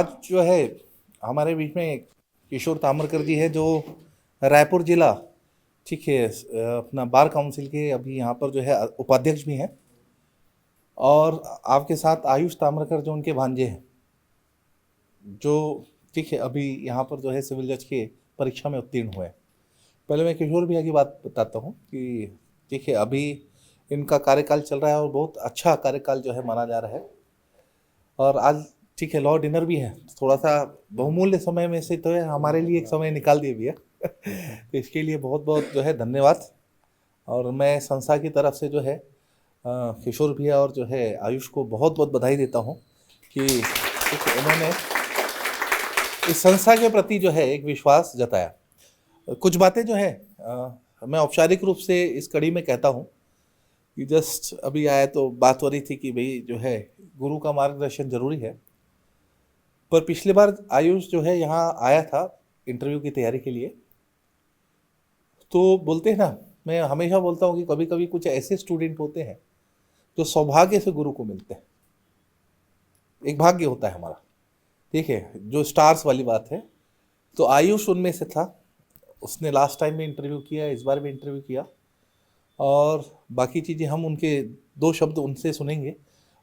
आज जो है हमारे बीच में किशोर ताम्रकर जी है, जो रायपुर जिला, ठीक है, अपना बार काउंसिल के अभी यहाँ पर जो है उपाध्यक्ष भी हैं। और आपके साथ आयुष ताम्रकर जो उनके भांजे हैं, जो ठीक है अभी यहाँ पर जो है सिविल जज के परीक्षा में उत्तीर्ण हुए हैं। पहले मैं किशोर भैया की बात बताता हूँ कि ठीक है अभी इनका कार्यकाल चल रहा है और बहुत अच्छा कार्यकाल जो है माना जा रहा है। और आज ठीक है लॉ डिनर भी है, थोड़ा सा बहुमूल्य समय में से तो है, हमारे लिए एक समय निकाल दिए भैया तो इसके लिए बहुत बहुत जो है धन्यवाद। और मैं संस्था की तरफ से जो है किशोर भैया और जो है आयुष को बहुत बहुत बधाई देता हूँ कि ठीक है उन्होंने इस संस्था के प्रति जो है एक विश्वास जताया। कुछ बातें जो है मैं औपचारिक रूप से इस कड़ी में कहता हूँ कि जस्ट अभी आया तो बात हो रही थी कि भाई जो है गुरु का मार्गदर्शन जरूरी है। पर पिछली बार आयुष जो है यहाँ आया था इंटरव्यू की तैयारी के लिए, तो बोलते हैं ना, मैं हमेशा बोलता हूँ कि कभी कभी कुछ ऐसे स्टूडेंट होते हैं जो सौभाग्य से गुरु को मिलते हैं, एक भाग्य होता है हमारा, ठीक है, जो स्टार्स वाली बात है। तो आयुष उनमें से था। उसने लास्ट टाइम में इंटरव्यू किया, इस बार भी इंटरव्यू किया, और बाकी चीज़ें हम उनके दो शब्द उनसे सुनेंगे।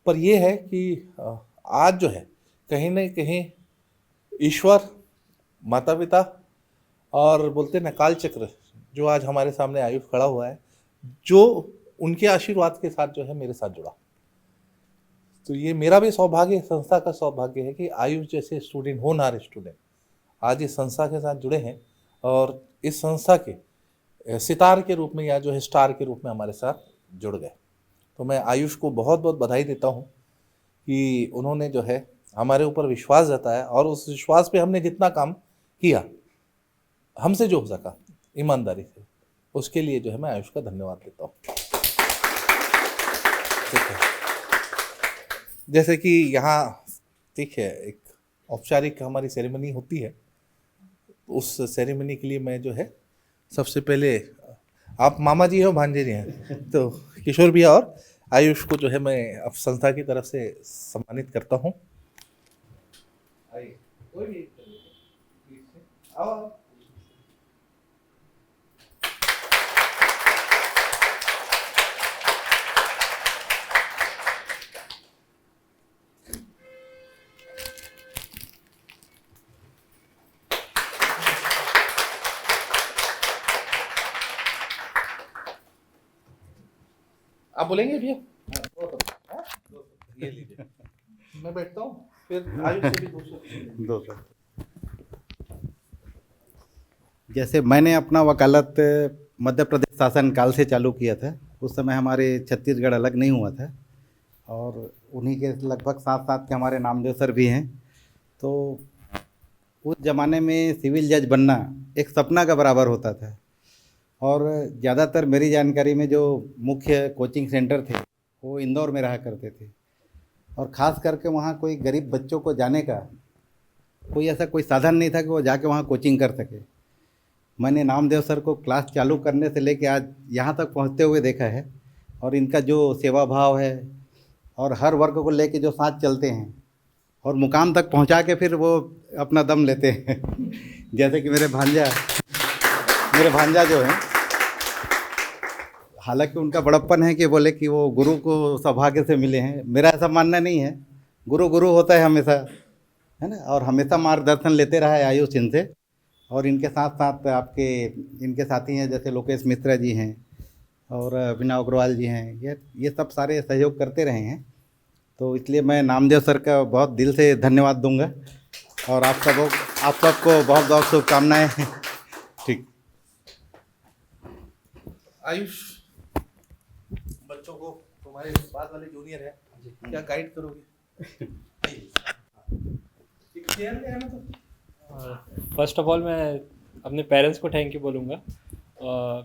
पर यह है कि आज जो है कहीं ना कहीं ईश्वर, माता पिता और बोलते ना काल चक्र, जो आज हमारे सामने आयुष खड़ा हुआ है, जो उनके आशीर्वाद के साथ जो है मेरे साथ जुड़ा। तो ये मेरा भी सौभाग्य, संस्था का सौभाग्य है कि आयुष जैसे स्टूडेंट, होनहार स्टूडेंट आज इस संस्था के साथ जुड़े हैं और इस संस्था के सितार के रूप में या जो है स्टार के रूप में हमारे साथ जुड़ गए। तो मैं आयुष को बहुत बहुत बधाई देता हूँ कि उन्होंने जो है हमारे ऊपर विश्वास जताया, और उस विश्वास पे हमने जितना काम किया, हमसे जो हो सका ईमानदारी से, उसके लिए जो है मैं आयुष का धन्यवाद देता हूँ। ठीक है, जैसे कि यहाँ ठीक है एक औपचारिक हमारी सेरेमनी होती है, उस सेरेमनी के लिए मैं जो है सबसे पहले, आप मामा जी हो भांजे जी हैं, तो किशोर भैया और आयुष को जो है मैं अब संस्था की तरफ से सम्मानित करता हूँ। आओ। आप बोलेंगे भैया? ये लीजिए, मैं बैठता हूँ, फिर आयुष से भी दो सर। जैसे मैंने अपना वकालत मध्य प्रदेश शासन काल से चालू किया था, उस समय हमारे छत्तीसगढ़ अलग नहीं हुआ था, और उन्हीं के लगभग साथ साथ के हमारे नामदेव सर भी हैं। तो उस ज़माने में सिविल जज बनना एक सपना का बराबर होता था, और ज़्यादातर मेरी जानकारी में जो मुख्य कोचिंग सेंटर थे वो इंदौर में रहा करते थे, और ख़ास करके वहाँ कोई गरीब बच्चों को जाने का कोई ऐसा कोई साधन नहीं था कि वो जाके वहाँ कोचिंग कर सके। मैंने नामदेव सर को क्लास चालू करने से लेके आज यहाँ तक पहुँचते हुए देखा है, और इनका जो सेवा भाव है और हर वर्ग को लेके जो साथ चलते हैं और मुकाम तक पहुँचा के फिर वो अपना दम लेते हैं जैसे कि मेरे भांजा जो हैं, हालांकि उनका बड़प्पन है कि बोले कि वो गुरु को सौभाग्य से मिले हैं। मेरा ऐसा मानना नहीं है, गुरु गुरु होता है हमेशा, है ना, और हमेशा मार्गदर्शन लेते रहा है आयुष इनसे। और इनके साथ साथ आपके इनके साथी हैं जैसे लोकेश मिश्रा जी हैं और अभिनव अग्रवाल जी हैं, ये सब सारे सहयोग करते रहे हैं। तो इसलिए मैं नामदेव सर का बहुत दिल से धन्यवाद दूंगा, और आप सबको बहुत बहुत शुभकामनाएँ। ठीक। आयुष, बच्चों को तुम्हारे पास वाले जूनियर है, क्या गाइड करोगे? फर्स्ट ऑफ ऑल मैं अपने पेरेंट्स को थैंक यू बोलूँगा,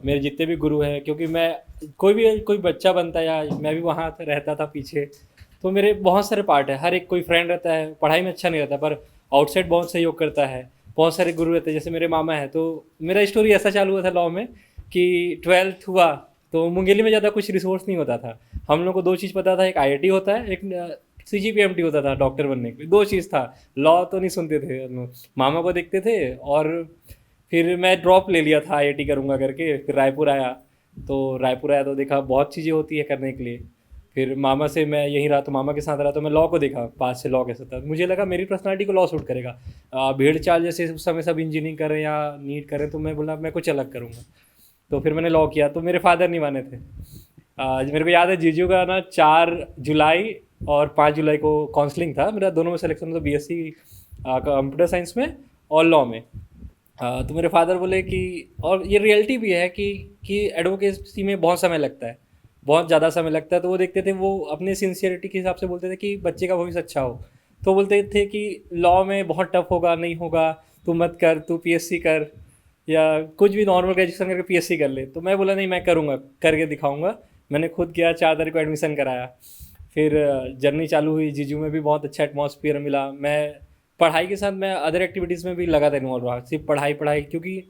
मेरे जितने भी गुरु हैं, क्योंकि मैं कोई बच्चा बनता है या मैं भी वहाँ रहता था पीछे, तो मेरे बहुत सारे पार्ट है। हर एक कोई फ्रेंड रहता है, पढ़ाई में अच्छा नहीं रहता पर आउटसाइड बहुत सहयोग करता है। बहुत सारे गुरु रहते हैं, जैसे मेरे मामा है। तो मेरा स्टोरी ऐसा चालू हुआ था लॉ में कि 12th हुआ तो मुंगेली में ज़्यादा कुछ रिसोर्स नहीं होता था। हम लोग को दो चीज़ पता था, एक IIT होता है, एक CGPMT होता था डॉक्टर बनने के लिए। 2 चीज़ था, लॉ तो नहीं सुनते थे हम लोग, मामा को देखते थे, और फिर मैं ड्रॉप ले लिया था IIT करूँगा करके। फिर रायपुर आया तो देखा बहुत चीज़ें होती है करने के लिए। फिर मामा से मैं यहीं रहा, तो मामा के साथ रहा तो मैं लॉ को देखा पास से, लॉ कैसा था। मुझे लगा मेरी पर्सनालिटी को लॉ सूट करेगा। भेड़ चाल जैसे उस समय सब इंजीनियरिंग करें या नीट करें, तो मैं बोला मैं कुछ अलग करूँगा। तो फिर मैंने लॉ किया। तो मेरे फादर नहीं माने थे। मेरे को याद है जीजू का ना 4 जुलाई और 5 जुलाई को काउंसलिंग था मेरा, दोनों में सिलेक्शन था, BSc कंप्यूटर साइंस में और लॉ में। तो मेरे फादर बोले कि, और ये रियलिटी भी है कि एडवोकेसी में बहुत समय लगता है, बहुत ज़्यादा समय लगता है। तो वो देखते थे, वो अपने सिंसियरिटी के हिसाब से बोलते थे कि बच्चे का भविष्य अच्छा हो। तो बोलते थे कि लॉ में बहुत टफ होगा, नहीं होगा, तू मत कर, तू PSc कर, या कुछ भी नॉर्मल ग्रेजुएशन करके PSc कर ले। तो मैं बोला नहीं, मैं करूँगा, करके दिखाऊँगा। मैंने खुद किया, 4 तारीख को एडमिशन कराया। फिर जर्नी चालू हुई, जीजू में भी बहुत अच्छा एटमॉस्फेयर मिला। मैं पढ़ाई के साथ मैं अदर एक्टिविटीज़ में भी लगा था, इन्वॉल्व रहा, सिर्फ पढ़ाई, क्योंकि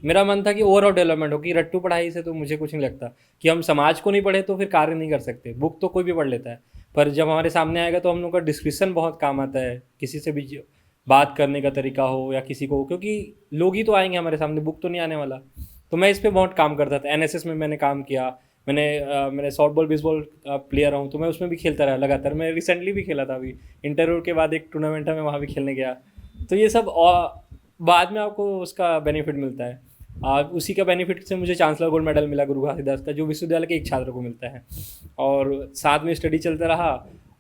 मेरा मन था कि ओवरऑल डेवलपमेंट हो, कि रट्टू पढ़ाई से तो मुझे कुछ नहीं लगता कि हम समाज को नहीं पढ़े तो फिर कार्य नहीं कर सकते। बुक तो कोई भी पढ़ लेता है, पर जब हमारे सामने आएगा तो हम लोग का डिस्क्रिप्शन बहुत काम आता है, किसी से भी बात करने का तरीका हो या किसी को, क्योंकि लोग ही तो आएंगे हमारे सामने, बुक तो नहीं आने वाला। तो मैं इस पर बहुत काम करता था। NSS में मैंने काम किया, मैंने सॉफ्टबॉल बेसबॉल प्लेयर हूँ, तो मैं उसमें भी खेलता रहा लगातार। मैं रिसेंटली भी खेला था, अभी इंटरव्यू के बाद एक टूर्नामेंट था, मैं वहाँ भी खेलने गया। तो ये सब बाद में आपको उसका बेनिफिट मिलता है। उसी का बेनिफिट से मुझे चांसलर गोल्ड मेडल मिला गुरु घासीदास का, जो विश्वविद्यालय के एक छात्र को मिलता है। और साथ में स्टडी चलता रहा,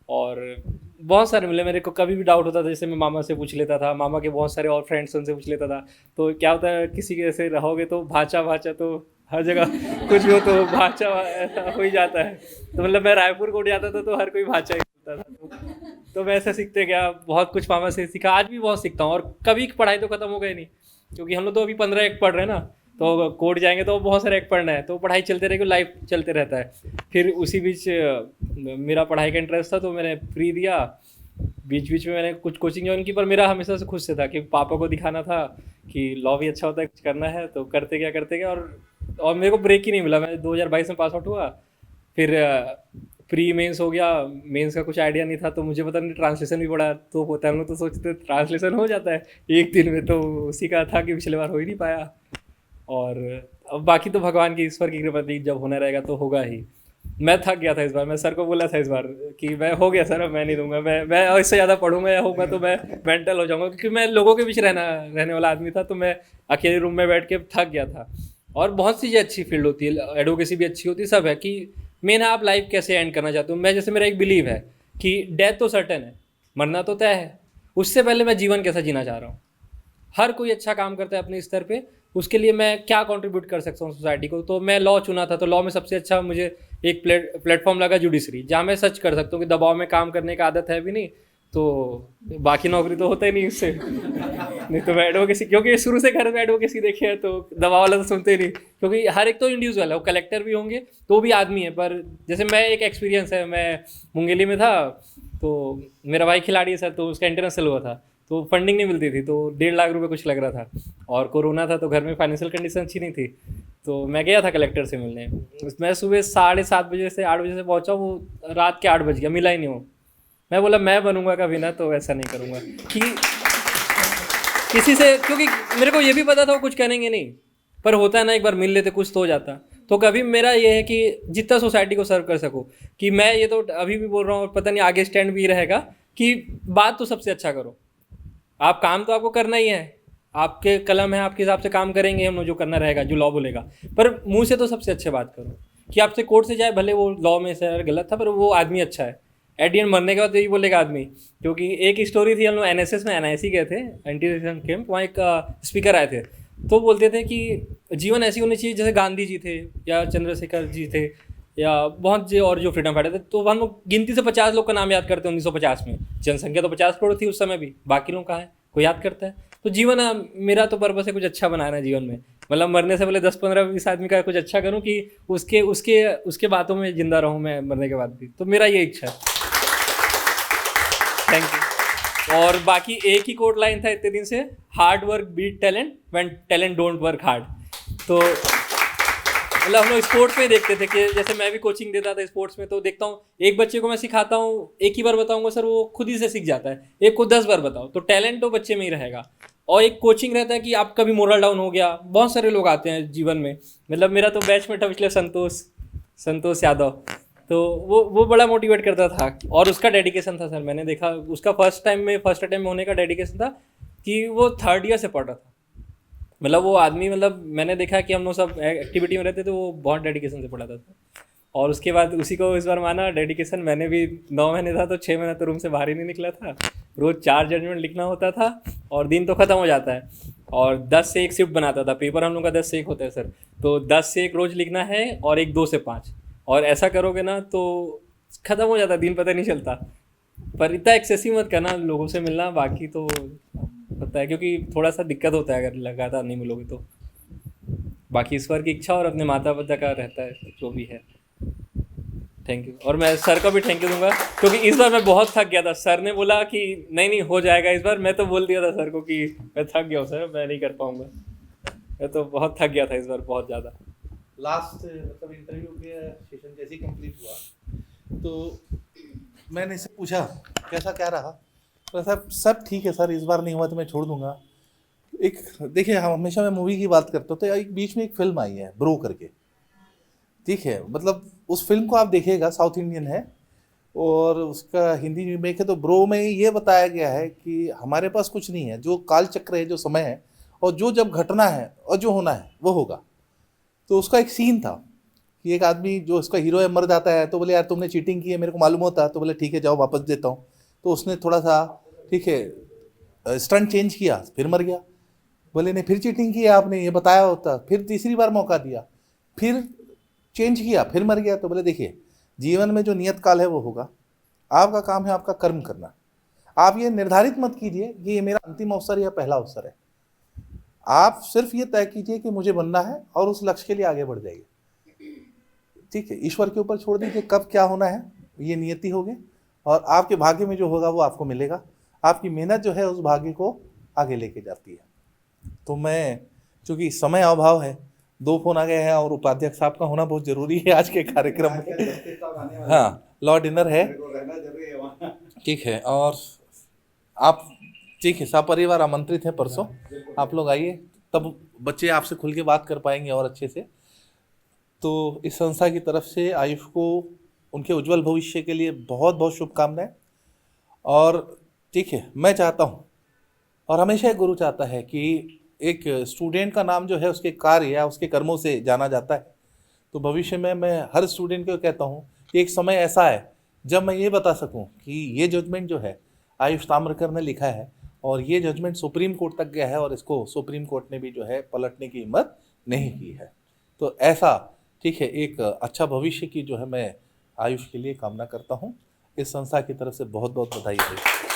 और बहुत सारे मिले। मेरे को कभी भी डाउट होता था, जैसे मैं मामा से पूछ लेता था, मामा के बहुत सारे और फ्रेंड्स उनसे पूछ लेता था। तो क्या होता है, किसी के ऐसे रहोगे तो भाचा तो हर जगह कुछ भी हो तो भाचा ऐसा हो ही जाता है। तो मतलब मैं रायपुर कोर्ट जाता था तो हर कोई भाचा ही बोलता था। तो मैं ऐसे सीखते गया, बहुत कुछ मामा से सीखा, आज भी बहुत सीखता हूँ। और कभी पढ़ाई तो ख़त्म हो गई नहीं, क्योंकि हम लोग तो अभी 15 एक्ट पढ़ रहे हैं ना, तो कोर्ट जाएंगे तो बहुत सारे एक्ट पढ़ना है, तो पढ़ाई चलते रहेगी, लाइफ चलते रहता है। फिर उसी बीच मेरा पढ़ाई का इंटरेस्ट था, तो मैंने प्री दिया। बीच बीच में मैंने कुछ कोचिंग ज्वाइन की, पर मेरा हमेशा से खुद से था कि पापा को दिखाना था कि लॉ भी अच्छा होता है, कुछ करना है तो करते गया। और मेरे को ब्रेक ही नहीं मिला। मैं 2022 में पास आउट हुआ, फिर प्री मेंस हो गया। मेंस का कुछ आइडिया नहीं था, तो मुझे पता नहीं, ट्रांसलेशन भी पड़ा तो होता है। हम लोग तो सोचते ट्रांसलेशन हो जाता है एक दिन में, तो उसी का था कि पिछले बार हो ही नहीं पाया। और अब बाकी तो भगवान की, ईश्वर की कृपा थी, जब होना रहेगा तो होगा ही। मैं थक गया था इस बार। मैं सर को बोला था इस बार कि मैं हो गया सर, अब मैं नहीं दूंगा, मैं इससे ज़्यादा पढ़ूंगा या होगा तो मैं मेंटल हो जाऊंगा, क्योंकि मैं लोगों के बीच रहने वाला आदमी था। तो मैं अकेले रूम में बैठ के थक गया था। और बहुत सी अच्छी फील्ड होती है, एडवोकेसी भी अच्छी होती है, सब है कि मेन है आप लाइफ कैसे एंड करना चाहते हो। मैं जैसे, मेरा एक बिलीव है कि डेथ तो सर्टेन है, मरना तो तय है, उससे पहले मैं जीवन कैसा जीना चाह रहा हूँ। हर कोई अच्छा काम करता है अपने स्तर पे, उसके लिए मैं क्या कंट्रीब्यूट कर सकता हूँ सोसाइटी को। तो मैं लॉ चुना था। तो लॉ में सबसे अच्छा मुझे एक प्लेटफॉर्म लगा जुडिशरी, जहाँ मैं सच कर सकता हूँ कि दबाव में काम करने का आदत है भी नहीं, तो बाकी नौकरी तो होता ही नहीं इससे। नहीं तो मैं एडवोकेसी, क्योंकि शुरू से घर में एडवोकेसी देखे है, तो दबाव वाला तो सुनते ही नहीं, क्योंकि हर एक तो इंडिविजुअल है। वो कलेक्टर भी होंगे तो भी आदमी है। पर जैसे मैं, एक एक्सपीरियंस है, मैं मुंगेली में था, तो मेरा भाई खिलाड़ी है सर, तो उसका इंटरनेशनल हुआ था, तो फंडिंग नहीं मिलती थी, तो 1.5 लाख रुपए कुछ लग रहा था, और कोरोना था, तो घर में फाइनेंशियल कंडीशन अच्छी नहीं थी। तो मैं गया था कलेक्टर से मिलने। मैं सुबह 7:30 बजे से 8 बजे से पहुंचा, वो रात के 8 बज गया, मिला ही नहीं वो। मैं बोला मैं बनूंगा कभी ना, तो ऐसा नहीं करूंगा कि किसी से, क्योंकि मेरे को ये भी पता था वो कुछ करेंगे नहीं, पर होता है ना, एक बार मिल लेते कुछ तो हो जाता। तो कभी मेरा ये है कि जितना सोसाइटी को सर्व कर सको, कि मैं ये तो अभी भी बोल रहा हूँ, पता नहीं आगे स्टैंड भी रहेगा, कि बात तो सबसे अच्छा करो। आप काम तो आपको करना ही है, आपके कलम है, आपके हिसाब से काम करेंगे हम लोग, जो करना रहेगा, जो लॉ बोलेगा, पर मुंह से तो सबसे अच्छे बात करो। कि आपसे कोर्ट से जाए, भले वो लॉ में सर गलत था, पर वो आदमी अच्छा है। एट दी एंड मरने के बाद यही बोलेगा आदमी। क्योंकि एक स्टोरी थी, हम लोग NSS में NIC गए थे, एंटी रेसिज्म कैंप, वहाँ एक स्पीकर आए थे, तो बोलते थे कि जीवन ऐसी होनी चाहिए जैसे गांधी जी थे या चंद्रशेखर जी थे या बहुत जो और जो फ्रीडम फाइटर थे। तो हम लोग गिनती से 50 लोग का नाम याद करते हैं 1950 में। जनसंख्या तो 50 करोड़ थी उस समय भी, बाकी लोग कहाँ है, कोई याद करता है। तो जीवन, मेरा तो पर्पस है कुछ अच्छा बनाना है जीवन में, मतलब मरने से पहले 10, 15, 20 आदमी का कुछ अच्छा करूं, कि उसके बातों में जिंदा रहूं मैं मरने के बाद भी। तो मेरा ये इच्छा है। Thank you. और बाकी एक ही कोट लाइन था इतने दिन से, hard work beat talent when talent don't work hard. तो मतलब हम लोग स्पोर्ट्स में देखते थे कि जैसे मैं भी कोचिंग देता था स्पोर्ट्स में, तो देखता हूँ एक बच्चे को मैं सिखाता हूँ, एक ही बार बताऊंगा सर वो खुद ही से सीख जाता है, एक को 10 बार बताओ तो टैलेंट तो बच्चे में ही रहेगा। और एक कोचिंग रहता है कि आपका भी मोरल डाउन हो गया, बहुत सारे लोग आते हैं जीवन में, मतलब मेरा तो बैचमेट था पिछले संतोष यादव, तो वो बड़ा मोटिवेट करता था और उसका डेडिकेशन था सर, मैंने देखा उसका फर्स्ट अटेम्प्ट में होने का डेडिकेशन था कि वो 3rd ईयर से पढ़ रहा था। मतलब वो आदमी, मतलब मैंने देखा कि हम लोग सब एक्टिविटी में रहते थे, वो बहुत डेडिकेशन से पढ़ाता था। और उसके बाद उसी को इस बार माना डेडिकेशन, मैंने भी 9 महीने था तो 6 महीने तो रूम से बाहर ही नहीं निकला था, रोज़ 4 जजमेंट लिखना होता था और दिन तो ख़त्म हो जाता है। और 10 से 1 शिफ्ट बनाता था, पेपर हम लोग का 10 से 1 होता है सर, तो 10 से 1 रोज़ लिखना है और एक 2 से 5, और ऐसा करोगे ना तो ख़त्म हो जाता, दिन पता नहीं चलता। पर इतना एक्सेसिव मत करना लोगों से मिलना, बाकी तो पता है क्योंकि थोड़ा सा दिक्कत होता है अगर लगातार नहीं मिलोगे तो। बाकी ईश्वर की इच्छा और अपने माता पिता का रहता है जो भी है। Thank you. और मैं सर को भी थैंक यू दूंगा क्योंकि इस बार मैं बहुत थक गया था, सर ने बोला कि नहीं हो जाएगा इस बार, मैं तो बोल दिया था सर को कि मैं थक गया हूँ सर, मैं नहीं कर पाऊँगा, मैं तो बहुत थक गया था इस बार बहुत ज़्यादा। लास्ट मतलब इंटरव्यू के सेशन जैसे ही कंप्लीट हुआ तो मैंने इससे पूछा कैसा क्या रहा, तो सब ठीक है सर, इस बार नहीं हुआ तो मैं छोड़ दूंगा। एक देखिए, हम हमेशा मैं मूवी की बात करता हूँ, तो एक बीच में एक फिल्म आई है ब्रो करके, ठीक है, मतलब उस फिल्म को आप देखिएगा, साउथ इंडियन है और उसका हिंदी रीमेक है। तो ब्रो में ये बताया गया है कि हमारे पास कुछ नहीं है, जो काल चक्र है, जो समय है, और जो जब घटना है और जो होना है वो होगा। तो उसका एक सीन था कि एक आदमी जो उसका हीरो है मर जाता है, तो बोले यार तुमने चीटिंग की है मेरे को मालूम होता, तो बोले ठीक है जाओ वापस देता हूँ। तो उसने थोड़ा सा ठीक है स्टंट चेंज किया, फिर मर गया। बोले नहीं फिर चीटिंग की है आपने, ये बताया होता, फिर तीसरी बार मौका दिया, फिर चेंज किया, फिर मर गया। तो बोले देखिए जीवन में जो नियत काल है वो होगा, आपका काम है आपका कर्म करना। आप ये निर्धारित मत कीजिए कि ये मेरा अंतिम अवसर या पहला अवसर है, आप सिर्फ ये तय कीजिए कि मुझे बनना है और उस लक्ष्य के लिए आगे बढ़ जाइए, ठीक है। ईश्वर के ऊपर छोड़ दीजिए कब क्या होना है, ये नियति होगी और आपके भाग्य में जो होगा वो आपको मिलेगा। आपकी मेहनत जो है उस भाग्य को आगे लेके जाती है। तो मैं, चूँकि समय अभाव है, 2 फोन आ गए हैं और उपाध्यक्ष साहब का होना बहुत ज़रूरी है आज के कार्यक्रम में। हाँ, लॉ डिनर है, ठीक है। और आप ठीक है, सपरिवार आमंत्रित हैं परसों, आप लोग आइए, तब बच्चे आपसे खुल के बात कर पाएंगे और अच्छे से। तो इस संस्था की तरफ से आयुष को उनके उज्जवल भविष्य के लिए बहुत बहुत शुभकामनाएं। और ठीक है, मैं चाहता हूँ और हमेशा एक गुरु चाहता है कि एक स्टूडेंट का नाम जो है उसके कार्य या उसके कर्मों से जाना जाता है। तो भविष्य में मैं हर स्टूडेंट को कहता हूँ कि एक समय ऐसा है जब मैं ये बता सकूँ कि ये जजमेंट जो है आयुष ताम्रकर ने लिखा है और ये जजमेंट सुप्रीम कोर्ट तक गया है और इसको सुप्रीम कोर्ट ने भी जो है पलटने की हिम्मत नहीं की है। तो ऐसा ठीक है एक अच्छा भविष्य की जो है मैं आयुष के लिए कामना करता हूँ। इस संस्था की तरफ से बहुत बहुत बधाई है।